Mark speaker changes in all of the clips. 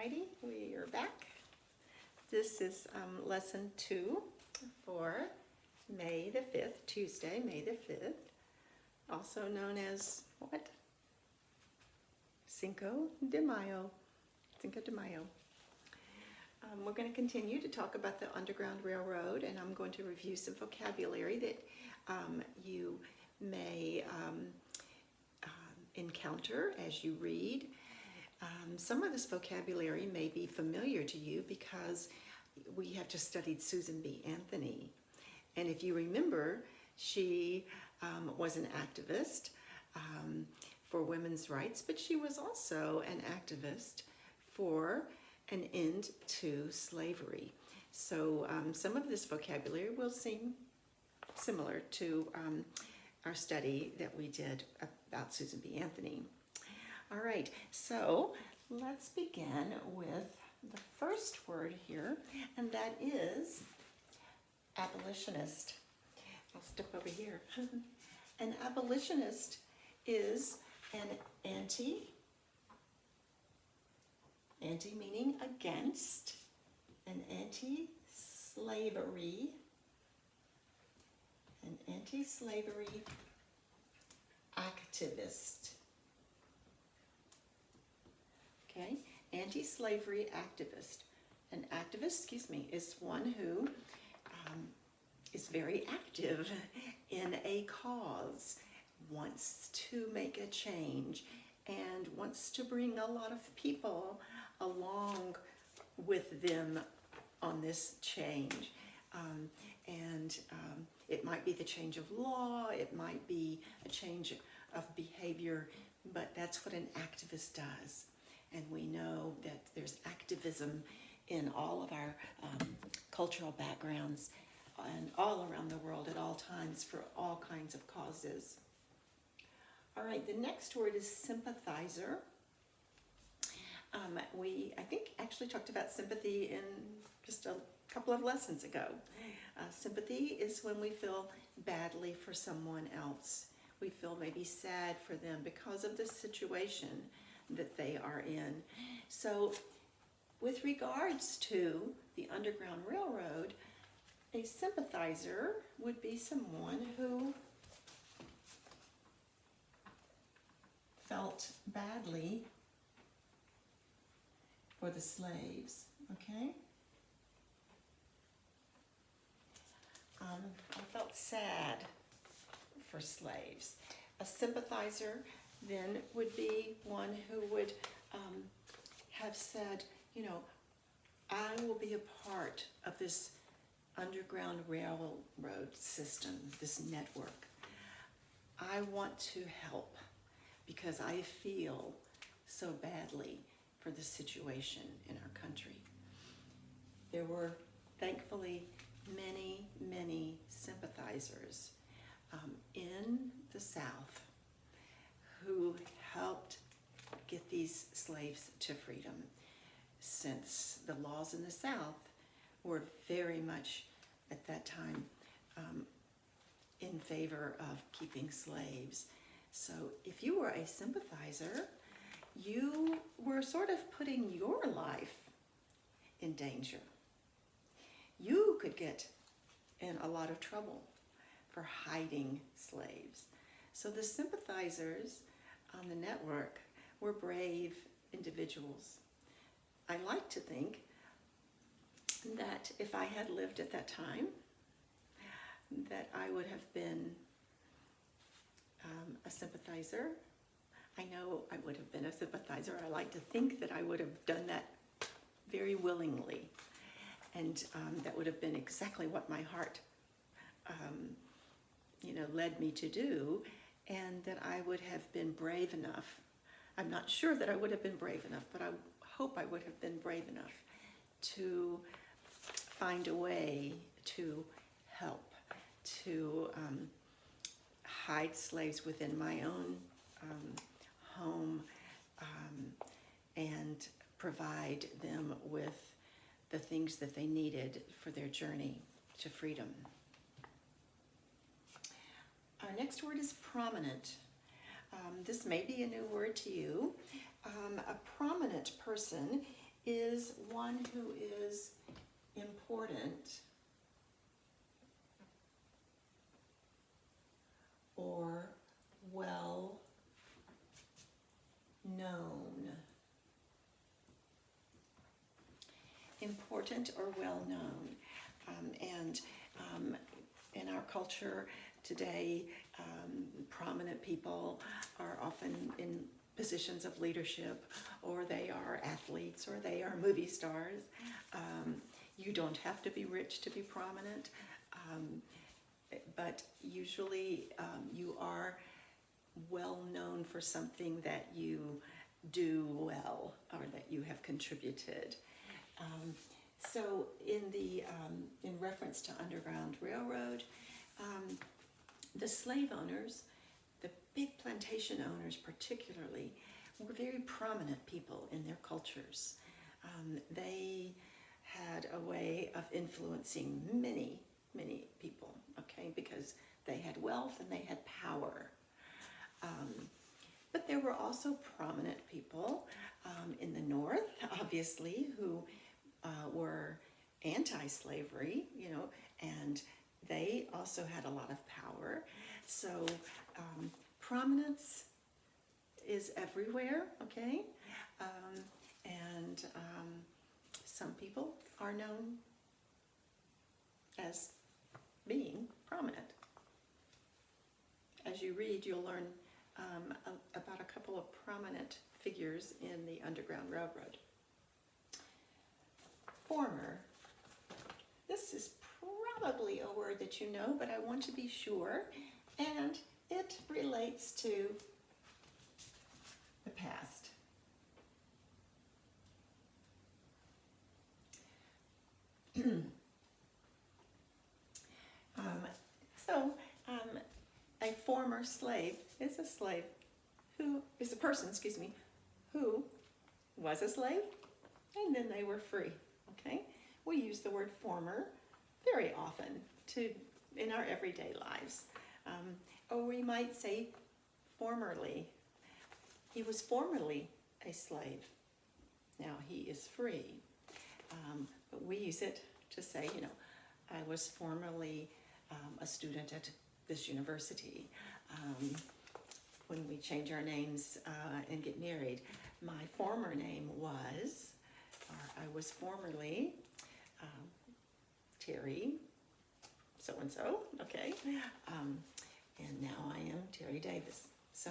Speaker 1: Alrighty, we are back. This is lesson 2 for May the 5th, Tuesday, May the 5th, also known as what? Cinco de Mayo. Cinco de Mayo. We're going to continue to talk about the Underground Railroad, and I'm going to review some vocabulary that you may encounter as you read. Some of this vocabulary may be familiar to you because we have just studied Susan B. Anthony. And if you remember, she was an activist for women's rights, but she was also an activist for an end to slavery. So some of this vocabulary will seem similar to our study that we did about Susan B. Anthony. All right, so let's begin with the first word here, and that is abolitionist. I'll step over here. An abolitionist is an anti meaning against, an anti-slavery activist. Okay, anti-slavery activist. An activist, is one who is very active in a cause, wants to make a change, and wants to bring a lot of people along with them on this change. It might be the change of law, it might be a change of behavior, but that's what an activist does. And we know that there's activism in all of our cultural backgrounds and all around the world at all times for all kinds of causes. All right, the next word is sympathizer. I think, actually talked about sympathy in just a couple of lessons ago. Sympathy is when we feel badly for someone else. We feel maybe sad for them because of the situation that they are in. So with regards to the Underground Railroad, a sympathizer would be someone who felt badly for the slaves, okay? I felt sad for slaves. A sympathizer then would be one who would have said, I will be a part of this Underground Railroad system, this network. I want to help because I feel so badly for the situation in our country. There were thankfully many, many sympathizers in the South who helped get these slaves to freedom, since the laws in the South were very much at that time in favor of keeping slaves. So if you were a sympathizer, you were sort of putting your life in danger. You could get in a lot of trouble for hiding slaves. So the sympathizers on the network were brave individuals. I like to think that if I had lived at that time, that I would have been a sympathizer. I know I would have been a sympathizer. I like to think that I would have done that very willingly. And that would have been exactly what my heart, led me to do, and that I would have been brave enough. I'm not sure that I would have been brave enough, but I hope I would have been brave enough to find a way to help, to hide slaves within my own home and provide them with the things that they needed for their journey to freedom. Our next word is prominent. This may be a new word to you. A prominent person is one who is important or well known. Important or well known. And in our culture today, prominent people are often in positions of leadership, or they are athletes, or they are movie stars. You don't have to be rich to be prominent, but usually you are well known for something that you do well or that you have contributed. So in reference to Underground Railroad, the slave owners, the big plantation owners particularly, were very prominent people in their cultures. They had a way of influencing many, many people, okay, because they had wealth and they had power. But there were also prominent people in the North, obviously, who were anti-slavery, and they also had a lot of power. So prominence is everywhere, okay? And some people are known as being prominent. As you read, you'll learn about a couple of prominent figures in the Underground Railroad. Former. This is probably a word that you know, but I want to be sure. And it relates to the past. A former slave is a slave who is a person, who was a slave and then they were free. Okay, we use the word former very often in our everyday lives, or we might say formerly. He was formerly a slave. Now he is free, but we use it to say, I was formerly a student at this university. When we change our names and get married, my former name was, or I was formerly Terri, so-and-so, okay? And now I am Terri Davis. So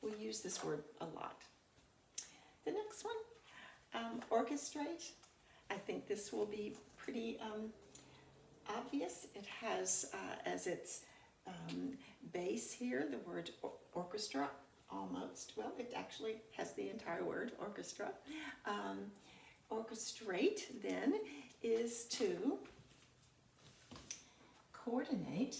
Speaker 1: we use this word a lot. The next one, orchestrate. I think this will be pretty obvious. It has as its base here the word orchestra, almost. Well, it actually has the entire word, orchestra. Orchestrate, then, is to coordinate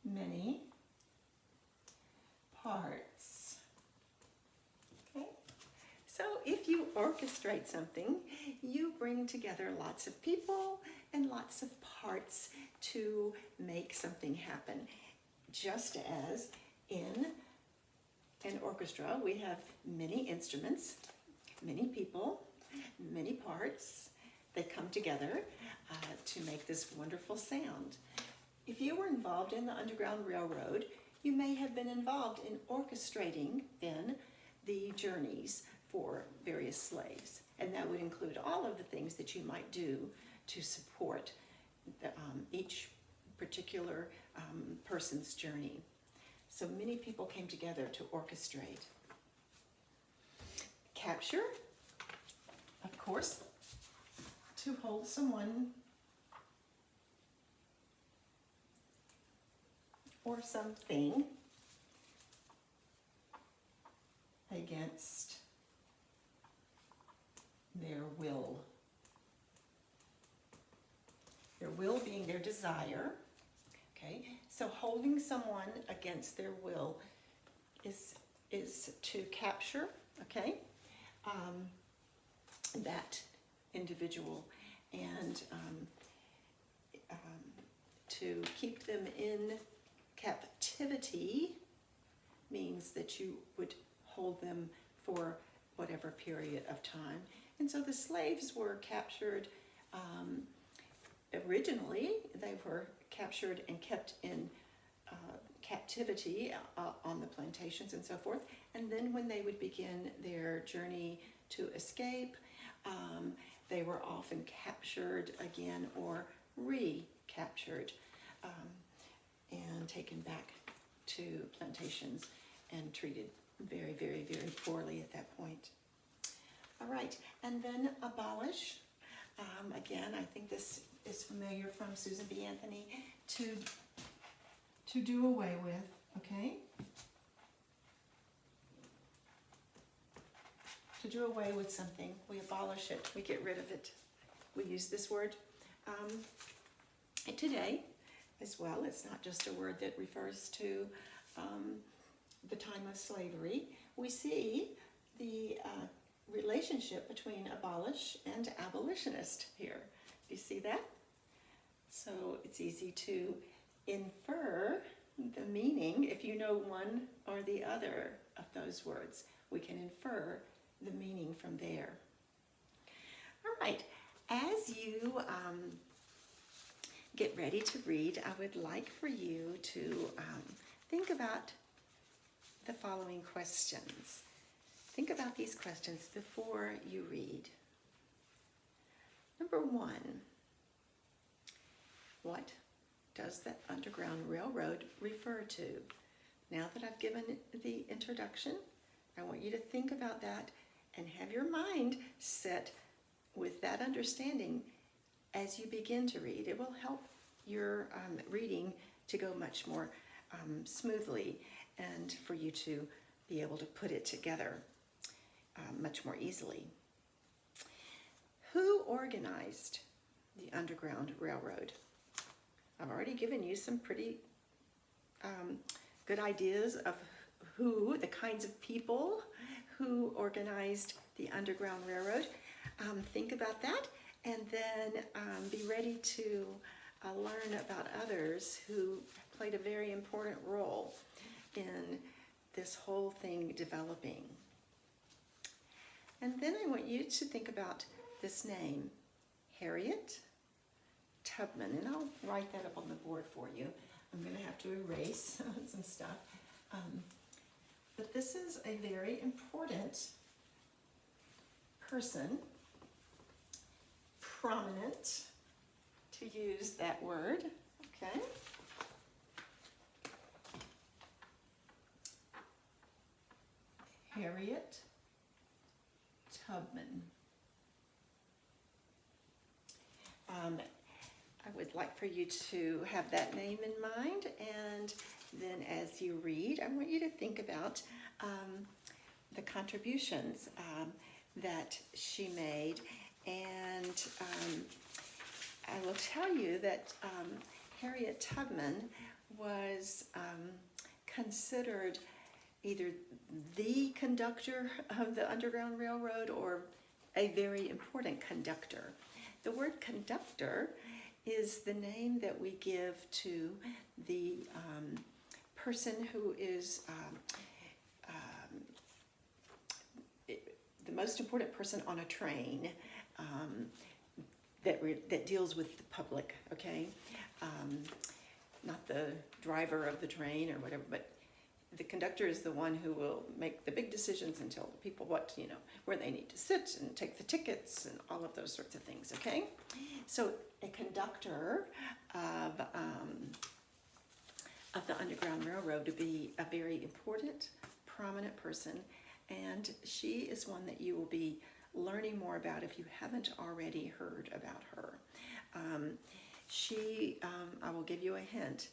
Speaker 1: many parts. Okay? So if you orchestrate something, you bring together lots of people and lots of parts to make something happen. Just as in an orchestra, we have many instruments, many people, many parts. They come together to make this wonderful sound. If you were involved in the Underground Railroad, you may have been involved in orchestrating then the journeys for various slaves. And that would include all of the things that you might do to support each particular person's journey. So many people came together to orchestrate. Capture, of course, to hold someone or something against their will. Their will being their desire. Okay, so holding someone against their will is to capture, okay, that individual, and to keep them in captivity means that you would hold them for whatever period of time. And so the slaves were captured, originally they were captured and kept in captivity on the plantations and so forth. And then when they would begin their journey to escape, they were often captured again or recaptured and taken back to plantations and treated very, very, very poorly at that point. All right, and then abolish. Again, I think this is familiar from Susan B. Anthony, to do away with, okay? To do away with something, we abolish it, we get rid of it. We use this word today as well. It's not just a word that refers to the time of slavery. We see the relationship between abolish and abolitionist here. Do you see that? So it's easy to infer the meaning. If you know one or the other of those words, we can infer the meaning from there. All right, as you get ready to read, I would like for you to think about the following questions. Think about these questions before you read. Number one, what does the Underground Railroad refer to? Now that I've given the introduction, I want you to think about that and have your mind set with that understanding as you begin to read. It will help your reading to go much more smoothly and for you to be able to put it together much more easily. Who organized the Underground Railroad? I've already given you some pretty good ideas of who, the kinds of people who organized the Underground Railroad. Think about that, and then be ready to learn about others who played a very important role in this whole thing developing. And then I want you to think about this name, Harriet Tubman, and I'll write that up on the board for you. I'm going to have to erase some stuff. But this is a very important person, prominent, to use that word, okay? Harriet Tubman. I would like for you to have that name in mind, and then as you read, I want you to think about the contributions that she made, and I will tell you that Harriet Tubman was considered either the conductor of the Underground Railroad or a very important conductor. The word conductor is the name that we give to the person who is the most important person on a train that deals with the public, okay? Not the driver of the train or whatever, but the conductor is the one who will make the big decisions and tell the people what, where they need to sit and take the tickets and all of those sorts of things, okay? So a conductor of the Underground Railroad would be a very important, prominent person, and she is one that you will be learning more about if you haven't already heard about her. She, I will give you a hint,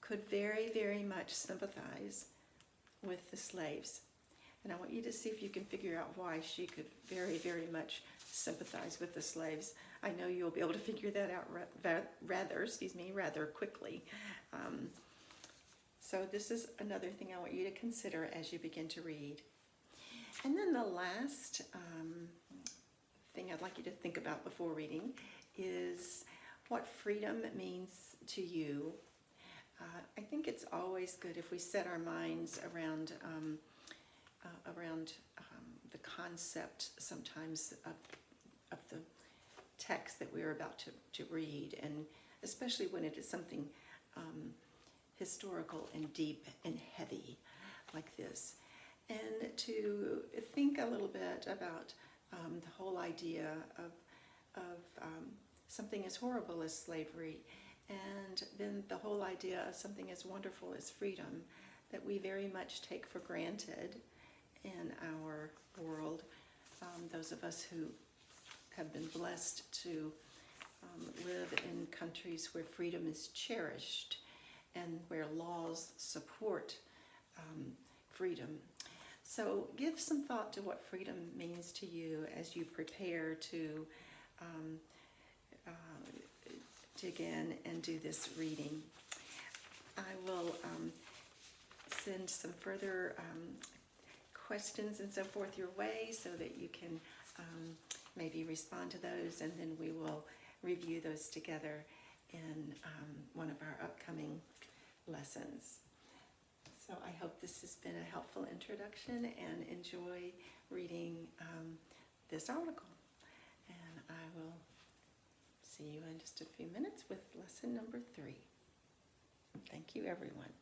Speaker 1: could very, very much sympathize with the slaves. And I want you to see if you can figure out why she could very, very much sympathize with the slaves. I know you'll be able to figure that out rather quickly. So this is another thing I want you to consider as you begin to read. And then the last thing I'd like you to think about before reading is what freedom means to you. I think it's always good if we set our minds around concept sometimes of the text that we're about to read, and especially when it is something historical and deep and heavy like this. And to think a little bit about the whole idea of something as horrible as slavery, and then the whole idea of something as wonderful as freedom that we very much take for granted in our world. Those of us who have been blessed to live in countries where freedom is cherished and where laws support freedom. So give some thought to what freedom means to you as you prepare to dig in and do this reading. I will send some further questions and so forth your way so that you can maybe respond to those, and then we will review those together in one of our upcoming lessons. So I hope this has been a helpful introduction, and enjoy reading this article. And I will see you in just a few minutes with lesson number 3. Thank you, everyone.